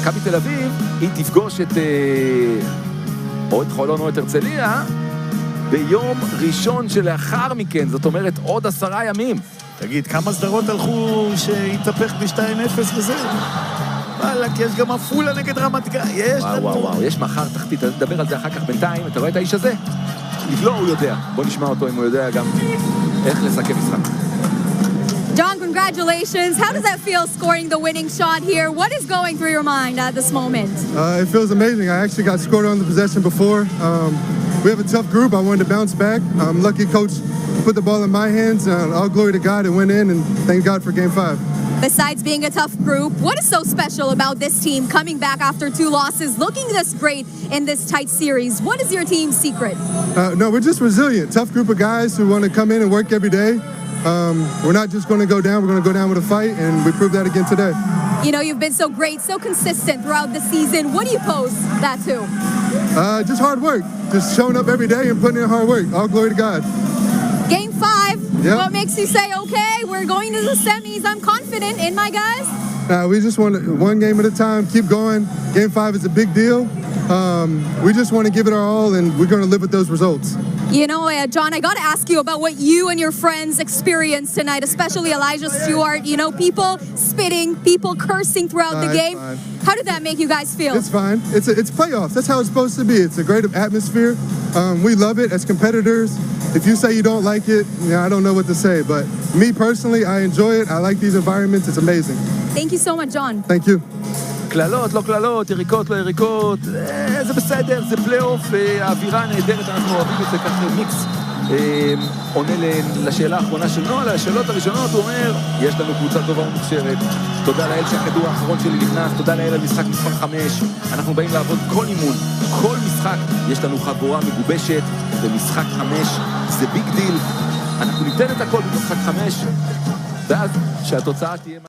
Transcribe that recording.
מכבי תל אביב, היא תפגוש את או את חולון או את הרצליה, ביום ראשון שלאחר מכן, זאת אומרת עוד 10 ימים. תגיד, כמה סדרות הלכו שהתהפך ב-2-0 וזה? וואלק, יש גם עפולה נגד רמת גן, יש לנו... וואו, יש מחר תחתית, נדבר על זה אחר כך בינתיים, אתה רואה את האיש הזה? לא, הוא יודע. בוא נשמע אותו אם הוא יודע גם איך לסכם משחק. John, congratulations. How does that feel scoring the winning shot here? What is going through your mind at this moment? It feels amazing. I actually got scored on the possession before. We have a tough group. I wanted to bounce back. I'm lucky coach put the ball in my hands. All glory to God. It went in, and thank God for Game 5. Besides being a tough group, what is so special about this team coming back after 2 losses, looking this great in this tight series? What is your team's secret? No, we're just resilient. Tough group of guys who want to come in and work every day. We're not just going to go down. We're going to go down with a fight, and we proved that again today. You know, you've been so great, so consistent throughout the season. What do you pose that to? Just hard work. Just showing up every day and putting in hard work. All glory to God. Game 5, Yep. What makes you say, okay, we're going to the semis, I'm confident in my guys? We just want to, one game at a time, keep going. Game 5 is a big deal. We just want to give it our all, and we're going to live with those results. You know, John, I got to ask you about what you and your friends experienced tonight, especially Elijah Stewart. You know, people spitting, people cursing throughout the game. Fine. How did that make you guys feel? It's fine. It's playoffs. That's how it's supposed to be. It's a great atmosphere. We love it as competitors. If you say you don't like it, I don't know what to say. But me personally, I enjoy it. I like these environments. It's amazing. Thank you so much, John. Thank you. קללות, לא קללות, יריקות, לא יריקות, זה בסדר, זה פלייאוף, האווירה נהדרת, אנחנו אוהבים את זה ככה מיקס. עונה לשאלה האחרונה של נועל, השאלות הראשונות, הוא אומר, יש לנו קבוצה טובה ומוכשרת, תודה לאל שהכדור האחרון שלי נכנס, תודה לאל על משחק מספר 5, אנחנו באים לעבוד כל אימון, כל משחק, יש לנו חבורה מגובשת, במשחק 5, זה ביג דיל, אנחנו ניתן את הכל במשחק 5, ואז שהתוצאה תהיה...